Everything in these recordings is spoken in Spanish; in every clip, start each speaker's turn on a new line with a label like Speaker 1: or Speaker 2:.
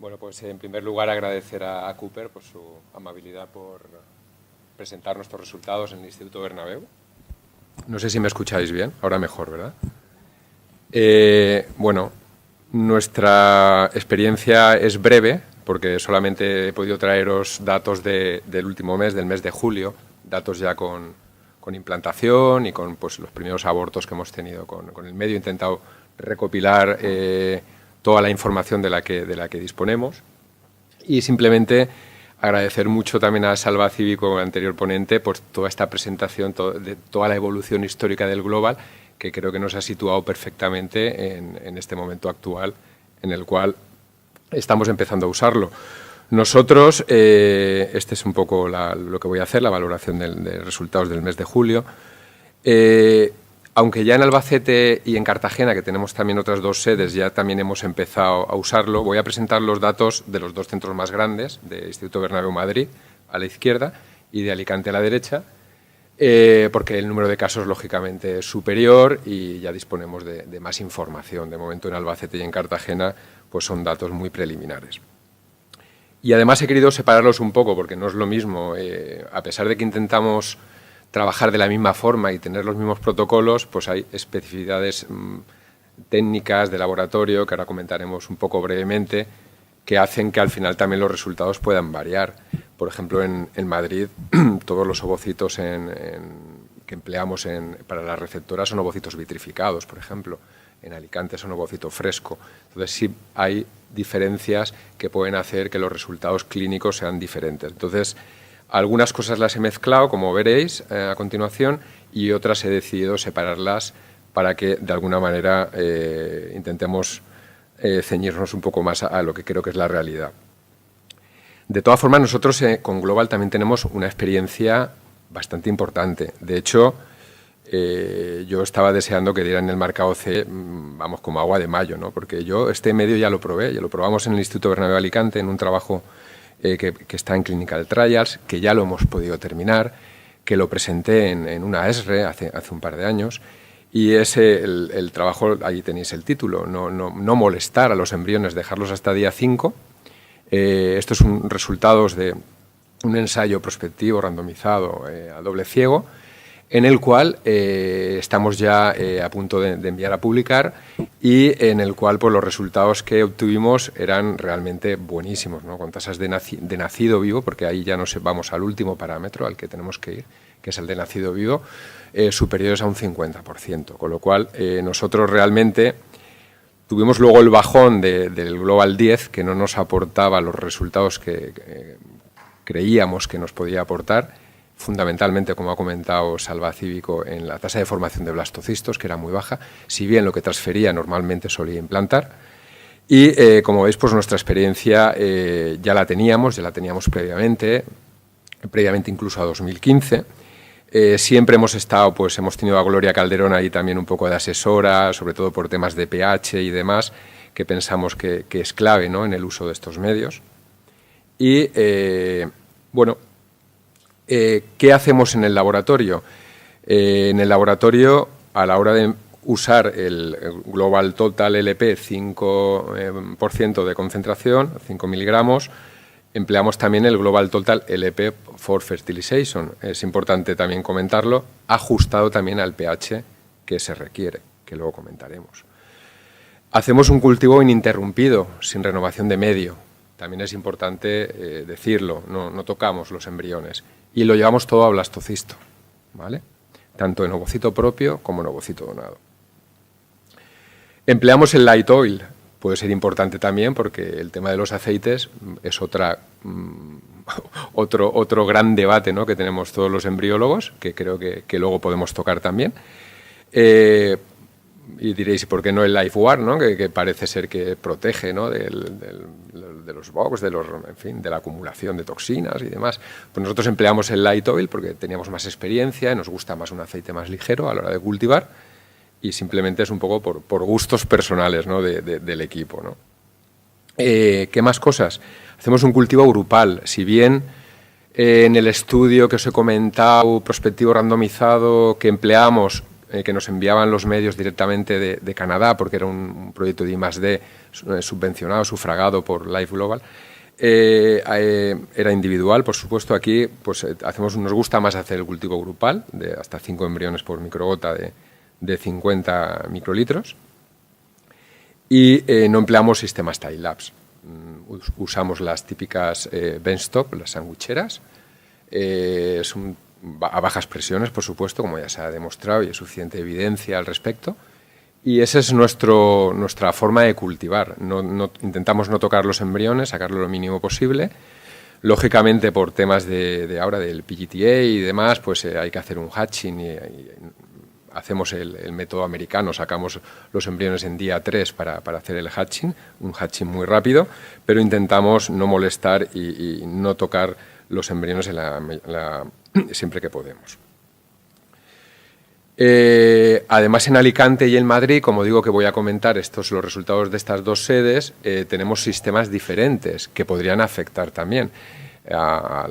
Speaker 1: Bueno, pues en primer lugar agradecer a Cooper por su amabilidad por presentar nuestros resultados en el Instituto Bernabéu. No sé si me escucháis bien, ahora mejor, ¿verdad? Bueno, nuestra experiencia es breve porque solamente he podido traeros datos del último mes, del mes de julio, datos ya con implantación y con pues, los primeros abortos que hemos tenido con el medio. He intentado recopilar toda la información de la que disponemos y simplemente agradecer mucho también a Salva Cívico, el anterior ponente, por toda esta presentación de toda la evolución histórica del Global, que creo que nos ha situado perfectamente en este momento actual en el cual estamos empezando a usarlo. Nosotros, este es un poco lo que voy a hacer, la valoración de resultados del mes de julio. Aunque ya en Albacete y en Cartagena, que tenemos también otras dos sedes, ya también hemos empezado a usarlo, voy a presentar los datos de los dos centros más grandes, de Instituto Bernabéu Madrid, a la izquierda, y de Alicante a la derecha, porque el número de casos, lógicamente, es superior y ya disponemos de más información. De momento, en Albacete y en Cartagena, pues son datos muy preliminares. Y además he querido separarlos un poco, porque no es lo mismo, a pesar de que intentamos trabajar de la misma forma y tener los mismos protocolos, pues hay especificidades técnicas de laboratorio, que ahora comentaremos un poco brevemente, que hacen que al final también los resultados puedan variar. Por ejemplo, en Madrid, todos los ovocitos que empleamos para las receptoras son ovocitos vitrificados, por ejemplo. En Alicante son ovocito fresco. Entonces, sí hay diferencias que pueden hacer que los resultados clínicos sean diferentes. Entonces, algunas cosas las he mezclado, como veréis a continuación, y otras he decidido separarlas para que, de alguna manera, intentemos ceñirnos un poco más a lo que creo que es la realidad. De todas formas, nosotros con Global también tenemos una experiencia bastante importante. De hecho, yo estaba deseando que dieran el marcado C, vamos, como agua de mayo, ¿no? Porque yo este medio ya lo probé, ya lo probamos en el Instituto Bernabéu Alicante, en un trabajo que está en Clinical Trials, que ya lo hemos podido terminar, que lo presenté en una ESRE hace un par de años, y el trabajo, ahí tenéis el título, no molestar a los embriones, dejarlos hasta día 5. Estos son resultados de un ensayo prospectivo randomizado a doble ciego, en el cual estamos ya a punto de enviar a publicar y en el cual pues, los resultados que obtuvimos eran realmente buenísimos, ¿no? Con tasas de nacido vivo, porque ahí ya vamos al último parámetro al que tenemos que ir, que es el de nacido vivo, superiores a un 50%, con lo cual nosotros realmente tuvimos luego el bajón del Global 10, que no nos aportaba los resultados que creíamos que nos podía aportar, fundamentalmente, como ha comentado Salva Cívico, en la tasa de formación de blastocistos, que era muy baja, si bien lo que transfería normalmente solía implantar. Y, como veis, pues nuestra experiencia ya la teníamos previamente incluso a 2015. Siempre hemos estado, pues hemos tenido a Gloria Calderón ahí también un poco de asesora, sobre todo por temas de pH y demás, que pensamos que es clave, ¿no?, en el uso de estos medios. Y, bueno, ¿qué hacemos en el laboratorio? En el laboratorio, a la hora de usar el Global Total LP 5% de concentración, 5 miligramos, empleamos también el Global Total LP for Fertilization. Es importante también comentarlo, ajustado también al pH que se requiere, que luego comentaremos. Hacemos un cultivo ininterrumpido, sin renovación de medio. También es importante decirlo, no tocamos los embriones. Y lo llevamos todo a blastocisto, ¿vale? Tanto en ovocito propio como en ovocito donado. Empleamos el light oil, puede ser importante también porque el tema de los aceites es otro gran debate, ¿no?, que tenemos todos los embriólogos, que creo que luego podemos tocar también. Y diréis, ¿por qué no el LifeWard, ¿no?, que parece ser que protege, ¿no?, de los bugs, en fin, de la acumulación de toxinas y demás? Pues nosotros empleamos el light oil porque teníamos más experiencia y nos gusta más un aceite más ligero a la hora de cultivar, y simplemente es un poco por gustos personales, ¿no?, del equipo, ¿no? ¿Qué más cosas? Hacemos un cultivo grupal. Si bien en el estudio que os he comentado, prospectivo randomizado, que empleamos, que nos enviaban los medios directamente de Canadá, porque era un proyecto de I+D subvencionado, sufragado por Life Global. Era individual, por supuesto. Aquí pues nos gusta más hacer el cultivo grupal, de hasta 5 embriones por microgota de 50 microlitros. Y no empleamos sistemas Time-lapse. Usamos las típicas benchtop, las sandwicheras. A bajas presiones, por supuesto, como ya se ha demostrado y hay suficiente evidencia al respecto. Y esa es nuestra forma de cultivar. Intentamos no tocar los embriones, sacarlo lo mínimo posible. Lógicamente, por temas de ahora del PGTA y demás, pues hay que hacer un hatching y hacemos el método americano, sacamos los embriones en día 3 para hacer el hatching, un hatching muy rápido, pero intentamos no molestar y no tocar los embriones siempre que podemos. Además, en Alicante y en Madrid, como digo que voy a comentar los resultados de estas dos sedes, tenemos sistemas diferentes que podrían afectar también a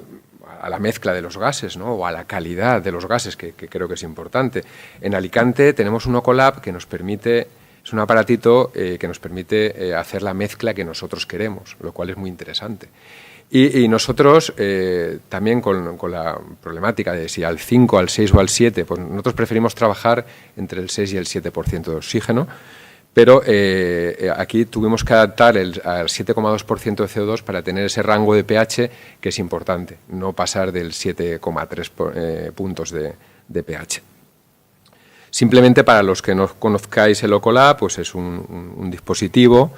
Speaker 1: la mezcla de los gases, ¿no? O a la calidad de los gases, que creo que es importante. En Alicante tenemos un Ocolab que nos permite, es un aparatito que nos permite hacer la mezcla que nosotros queremos, lo cual es muy interesante. Y nosotros también con la problemática de si al 5, al 6 o al 7, pues nosotros preferimos trabajar entre el 6 y el 7% de oxígeno, pero aquí tuvimos que adaptar al 7,2% de CO2 para tener ese rango de pH que es importante, no pasar del 7,3 puntos de pH. Simplemente para los que no conozcáis el Ocolab, pues es un dispositivo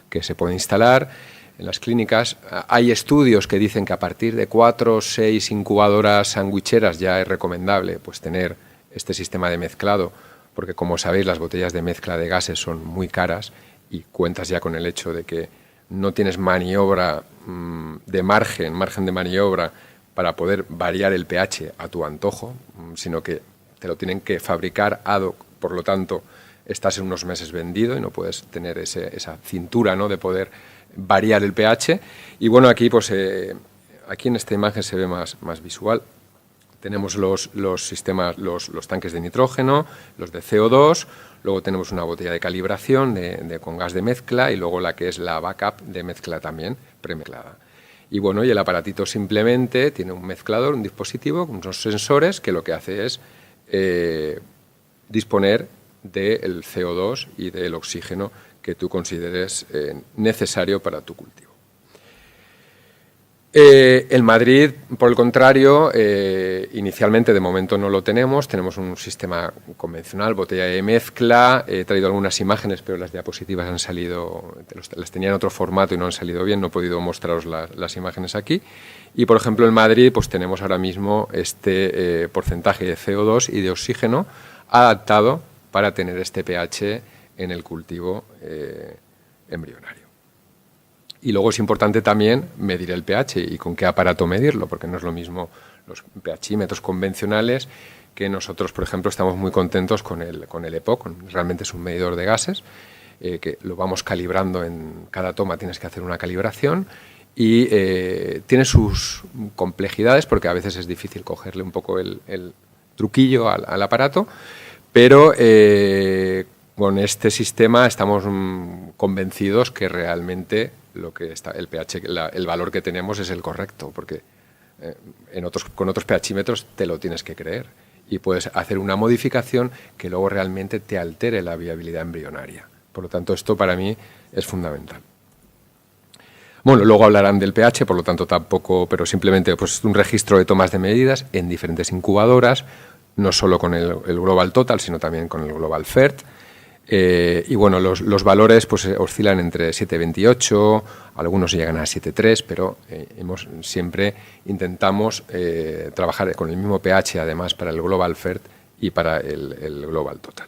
Speaker 1: que se puede instalar en las clínicas. Hay estudios que dicen que a partir de 4 o 6 incubadoras sandwicheras ya es recomendable pues tener este sistema de mezclado, porque como sabéis las botellas de mezcla de gases son muy caras y cuentas ya con el hecho de que no tienes maniobra de margen de maniobra para poder variar el pH a tu antojo, sino que te lo tienen que fabricar ad hoc, por lo tanto estás en unos meses vendido y no puedes tener esa cintura, ¿no?, de poder variar el pH. Y bueno, aquí pues aquí en esta imagen se ve más visual. Tenemos los sistemas, los tanques de nitrógeno, los de CO2, luego tenemos una botella de calibración con gas de mezcla y luego la que es la backup de mezcla también, premezclada. Y bueno, y el aparatito simplemente tiene un mezclador, un dispositivo, con unos sensores que lo que hace es disponer del CO2 y del oxígeno que tú consideres necesario para tu cultivo. En Madrid, por el contrario, inicialmente de momento no lo tenemos un sistema convencional, botella de mezcla. He traído algunas imágenes, pero las diapositivas han salido, las tenía en otro formato y no han salido bien, no he podido mostraros las imágenes aquí. Y, por ejemplo, en Madrid pues tenemos ahora mismo este porcentaje de CO2 y de oxígeno adaptado para tener este pH en el cultivo embrionario. Y luego es importante también medir el pH y con qué aparato medirlo, porque no es lo mismo los pHímetros convencionales, que nosotros, por ejemplo, estamos muy contentos con el EPOC, realmente es un medidor de gases, que lo vamos calibrando en cada toma, tienes que hacer una calibración y tiene sus complejidades, porque a veces es difícil cogerle un poco el truquillo al aparato, pero con este sistema estamos convencidos que realmente el pH, el valor que tenemos es el correcto, porque con otros pHímetros te lo tienes que creer y puedes hacer una modificación que luego realmente te altere la viabilidad embrionaria. Por lo tanto, esto para mí es fundamental. Bueno, luego hablarán del pH, por lo tanto tampoco, pero simplemente pues un registro de tomas de medidas en diferentes incubadoras, no solo con el Global Total, sino también con el Global FERT. Y bueno, los valores pues oscilan entre 7,28, algunos llegan a 7,3, pero siempre intentamos trabajar con el mismo pH, además, para el Global FERT y para el Global Total.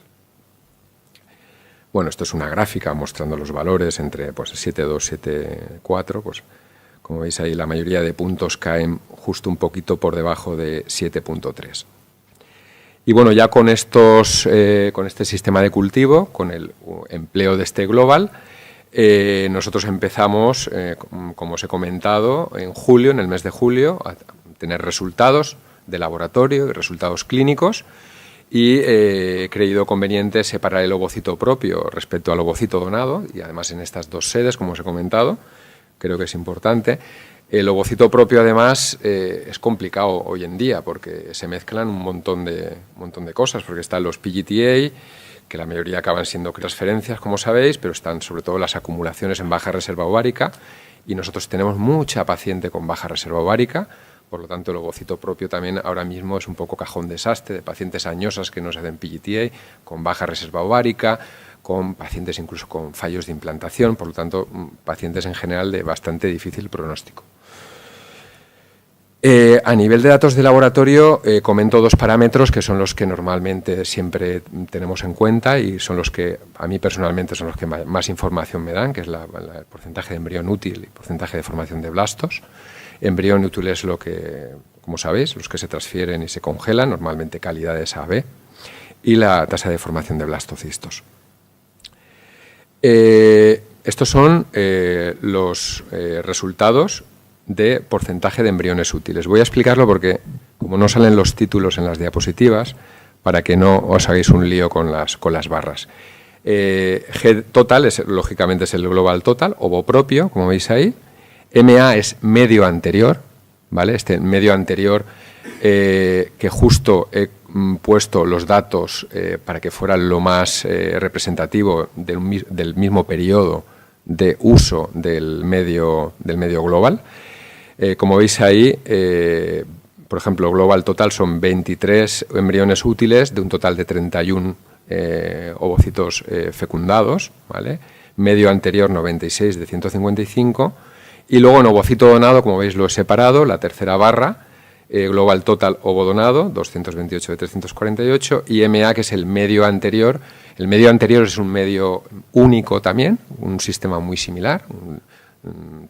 Speaker 1: Bueno, esto es una gráfica mostrando los valores entre pues 7,2, 7,4, pues como veis ahí la mayoría de puntos caen justo un poquito por debajo de 7,3. Y bueno, ya con este sistema de cultivo, con el empleo de este global, nosotros empezamos, como os he comentado, en el mes de julio, a tener resultados de laboratorio y resultados clínicos. y he creído conveniente separar el ovocito propio respecto al ovocito donado, y además en estas dos sedes, como os he comentado, creo que es importante. El ovocito propio, además, es complicado hoy en día porque se mezclan un montón de cosas, porque están los PGTA, que la mayoría acaban siendo transferencias, como sabéis, pero están sobre todo las acumulaciones en baja reserva ovárica, y nosotros tenemos mucha paciente con baja reserva ovárica. Por lo tanto, el ovocito propio también ahora mismo es un poco cajón desastre de pacientes añosas que no se hacen PGTA, con baja reserva ovárica, con pacientes incluso con fallos de implantación, por lo tanto, pacientes en general de bastante difícil pronóstico. A nivel de datos de laboratorio, comento dos parámetros que son los que normalmente siempre tenemos en cuenta y son los que a mí personalmente son los que más información me dan, que es el porcentaje de embrión útil y porcentaje de formación de blastos. Embrión útil es lo que, como sabéis, los que se transfieren y se congelan, normalmente calidades AB, y la tasa de formación de blastocistos. Estos son los resultados de porcentaje de embriones útiles. Voy a explicarlo porque, como no salen los títulos en las diapositivas, para que no os hagáis un lío con las barras. G total, lógicamente, es el global total, ovo propio, como veis ahí. MA es medio anterior, ¿vale? Este medio anterior que justo he puesto los datos para que fuera lo más representativo del mismo periodo de uso del medio global. Como veis ahí, por ejemplo, global total son 23 embriones útiles de un total de 31 ovocitos fecundados, ¿vale? Medio anterior 96 de 155. Y luego en ovocito donado, como veis, lo he separado, la tercera barra, global total ovo donado, 228 de 348, y MA, que es el medio anterior. El medio anterior es un medio único también, un sistema muy similar.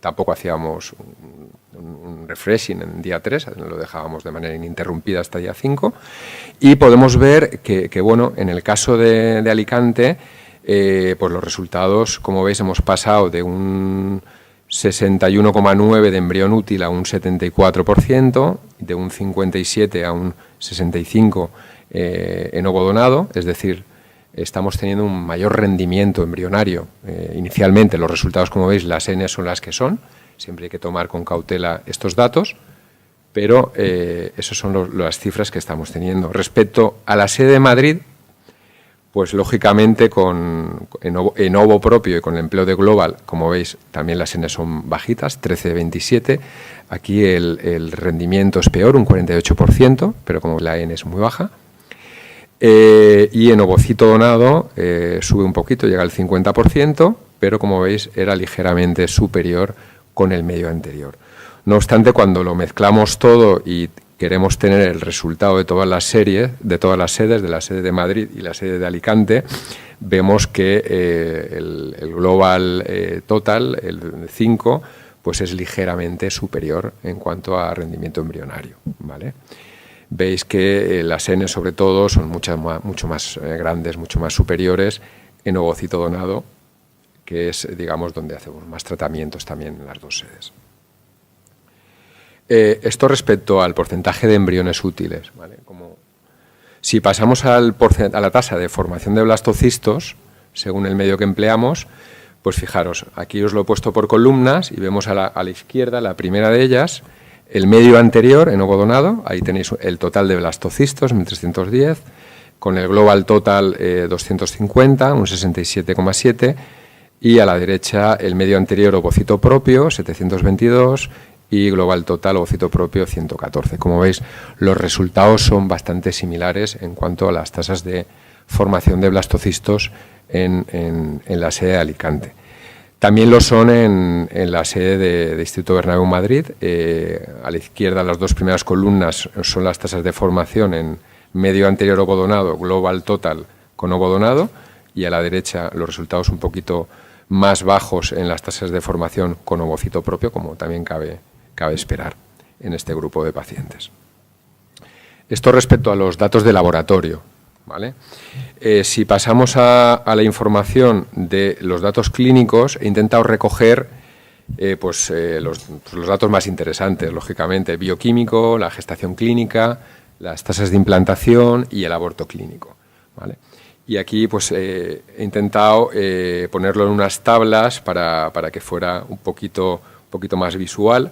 Speaker 1: Tampoco hacíamos un refreshing en día 3, lo dejábamos de manera ininterrumpida hasta día 5. Y podemos ver que bueno, en el caso de Alicante, pues los resultados, como veis, hemos pasado de un 61,9 de embrión útil a un 74%, de un 57 a un 65 en ovo donado, es decir, estamos teniendo un mayor rendimiento embrionario. Inicialmente los resultados, como veis, las N son las que son, siempre hay que tomar con cautela estos datos, pero esas son las cifras que estamos teniendo. Respecto a la sede de Madrid, pues lógicamente en ovo propio y con el empleo de global, como veis, también las N son bajitas, 13 de 27. Aquí el rendimiento es peor, un 48%, pero como la N es muy baja. Y en ovocito donado sube un poquito, llega al 50%, pero como veis era ligeramente superior con el medio anterior. No obstante, cuando lo mezclamos todo y queremos tener el resultado de todas las series, de todas las sedes, de la sede de Madrid y la sede de Alicante, vemos que el global total, el 5, pues es ligeramente superior en cuanto a rendimiento embrionario, ¿vale? Veis que las N sobre todo son mucho más grandes, mucho más superiores en ovocito donado, que es, digamos, donde hacemos más tratamientos también en las dos sedes. Esto respecto al porcentaje de embriones útiles, ¿vale? Si pasamos a la tasa de formación de blastocistos, según el medio que empleamos, pues fijaros, aquí os lo he puesto por columnas y vemos a la izquierda, la primera de ellas, el medio anterior en ovo donado, ahí tenéis el total de blastocistos, 1310, con el global total 250, un 67,7, y a la derecha el medio anterior ovocito propio, 722, y global total ovocito propio 114. Como veis, los resultados son bastante similares en cuanto a las tasas de formación de blastocistos en la sede de Alicante. También lo son en la sede de Instituto Bernabéu Madrid. A la izquierda, las dos primeras columnas son las tasas de formación en medio anterior ovo donado, global total con ovo donado, y a la derecha los resultados un poquito más bajos en las tasas de formación con ovocito propio, como también cabe esperar en este grupo de pacientes. Esto respecto a los datos de laboratorio, ¿vale? Si pasamos a la información de los datos clínicos, he intentado recoger los datos más interesantes, lógicamente, el bioquímico, la gestación clínica, las tasas de implantación y el aborto clínico, ¿vale? Y aquí pues he intentado ponerlo en unas tablas para que fuera un poquito más visual.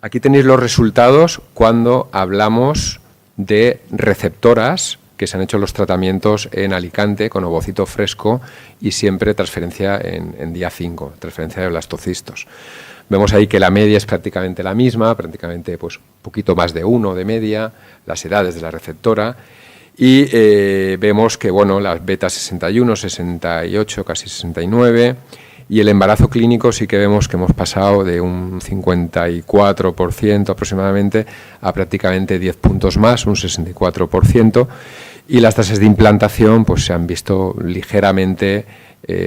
Speaker 1: Aquí tenéis los resultados cuando hablamos de receptoras que se han hecho los tratamientos en Alicante con ovocito fresco y siempre transferencia en día 5, transferencia de blastocistos. Vemos ahí que la media es prácticamente la misma, prácticamente pues un poquito más de 1 de media, las edades de la receptora, y vemos que bueno, las beta 61, 68, casi 69, y el embarazo clínico sí que vemos que hemos pasado de un 54% aproximadamente a prácticamente 10 puntos más, un 64%, y las tasas de implantación pues se han visto ligeramente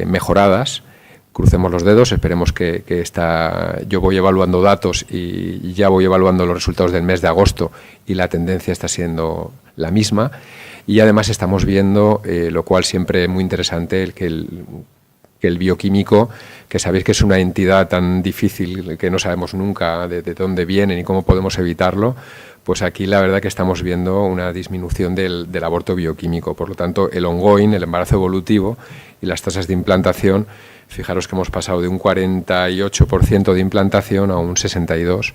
Speaker 1: mejoradas. Crucemos los dedos, esperemos que yo voy evaluando datos y ya voy evaluando los resultados del mes de agosto y la tendencia está siendo la misma, y además estamos viendo, lo cual siempre muy interesante, que el bioquímico, que sabéis que es una entidad tan difícil que no sabemos nunca de dónde viene ni cómo podemos evitarlo, pues aquí la verdad que estamos viendo una disminución del aborto bioquímico. Por lo tanto, el ongoing, el embarazo evolutivo y las tasas de implantación, fijaros que hemos pasado de un 48% de implantación a un 62%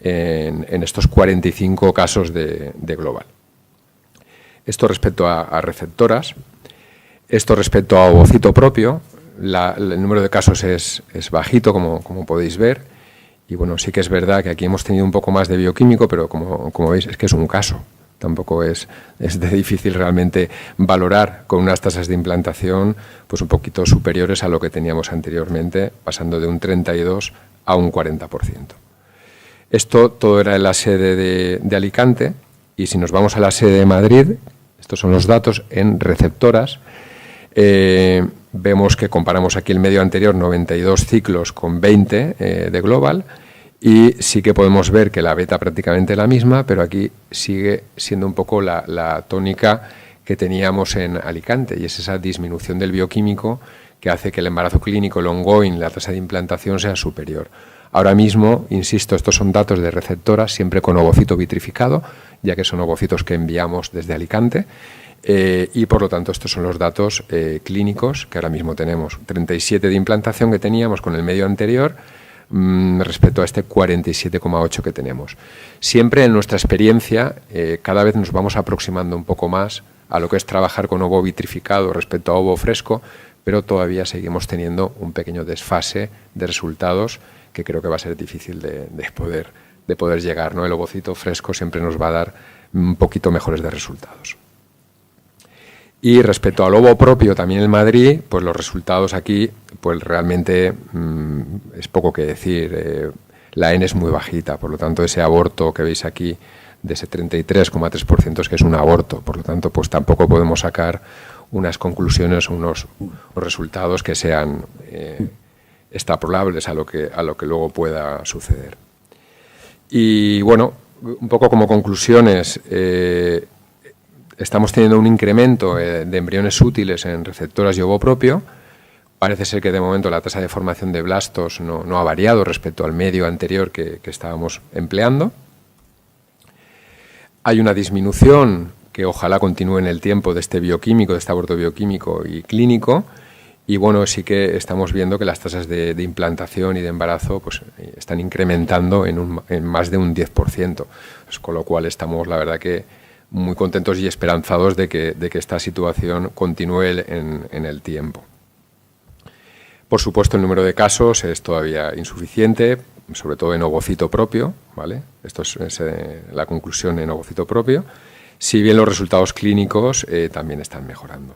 Speaker 1: en estos 45 casos de global. Esto respecto a receptoras. Esto respecto a ovocito propio. El número de casos es bajito, como podéis ver. Y bueno, sí que es verdad que aquí hemos tenido un poco más de bioquímico, pero como veis es que es un caso. Tampoco es de difícil realmente valorar con unas tasas de implantación pues un poquito superiores a lo que teníamos anteriormente, pasando de un 32 a un 40%. Esto todo era en la sede de Alicante, y si nos vamos a la sede de Madrid, estos son los datos en receptoras. Vemos que comparamos aquí el medio anterior, 92 ciclos con 20 de global, y sí que podemos ver que la beta prácticamente es la misma, pero aquí sigue siendo un poco la tónica que teníamos en Alicante, y es esa disminución del bioquímico que hace que el embarazo clínico, el ongoing, la tasa de implantación sea superior. Ahora mismo, insisto, estos son datos de receptoras, siempre con ovocito vitrificado, ya que son ovocitos que enviamos desde Alicante, y por lo tanto estos son los datos clínicos que ahora mismo tenemos. 37 de implantación que teníamos con el medio anterior respecto a este 47,8 que tenemos. Siempre en nuestra experiencia cada vez nos vamos aproximando un poco más a lo que es trabajar con ovo vitrificado respecto a ovo fresco, pero todavía seguimos teniendo un pequeño desfase de resultados que creo que va a ser difícil de poder llegar, ¿no? El ovocito fresco siempre nos va a dar un poquito mejores de resultados. Y respecto al ovo propio también en Madrid, pues los resultados aquí pues realmente es poco que decir. La N es muy bajita, por lo tanto ese aborto que veis aquí de ese 33,3% es que es un aborto, por lo tanto pues tampoco podemos sacar unas conclusiones, unos resultados que sean extrapolables a lo que luego pueda suceder. Y bueno, un poco como conclusiones, estamos teniendo un incremento de embriones útiles en receptoras y ovo propio. Parece ser que de momento la tasa de formación de blastos no ha variado respecto al medio anterior que estábamos empleando. Hay una disminución que ojalá continúe en el tiempo de este bioquímico, de este aborto bioquímico y clínico. Y bueno, sí que estamos viendo que las tasas de implantación y de embarazo pues, están incrementando en más de un 10%. Pues, con lo cual estamos, la verdad, que muy contentos y esperanzados de que esta situación continúe en el tiempo. Por supuesto, el número de casos es todavía insuficiente, sobre todo en ovocito propio, ¿vale? Esto es la conclusión en ovocito propio, si bien los resultados clínicos también están mejorando.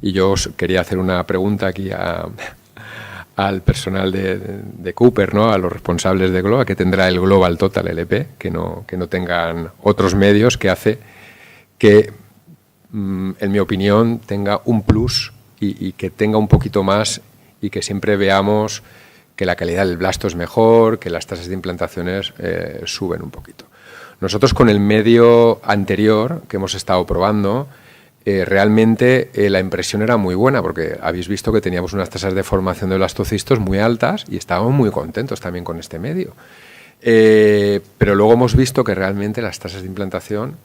Speaker 1: Y yo os quería hacer una pregunta aquí al personal de Cooper, ¿no? A los responsables de Global, que tendrá el Global Total LP, que no tengan otros medios, que hace que, en mi opinión, tenga un plus y que tenga un poquito más y que siempre veamos que la calidad del blasto es mejor, que las tasas de implantaciones suben un poquito. Nosotros con el medio anterior que hemos estado probando, realmente la impresión era muy buena, porque habéis visto que teníamos unas tasas de formación de blastocistos muy altas y estábamos muy contentos también con este medio. Pero luego hemos visto que realmente las tasas de implantación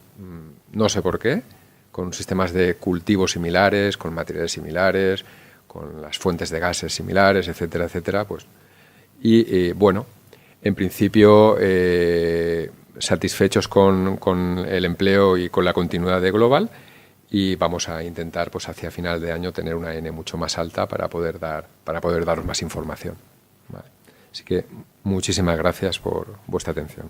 Speaker 1: no sé por qué, con sistemas de cultivo similares, con materiales similares, con las fuentes de gases similares, etcétera, etcétera. Pues, y bueno, en principio satisfechos con el empleo y con la continuidad de Global, y vamos a intentar pues hacia final de año tener una N mucho más alta para poder daros más información. Vale. Así que muchísimas gracias por vuestra atención.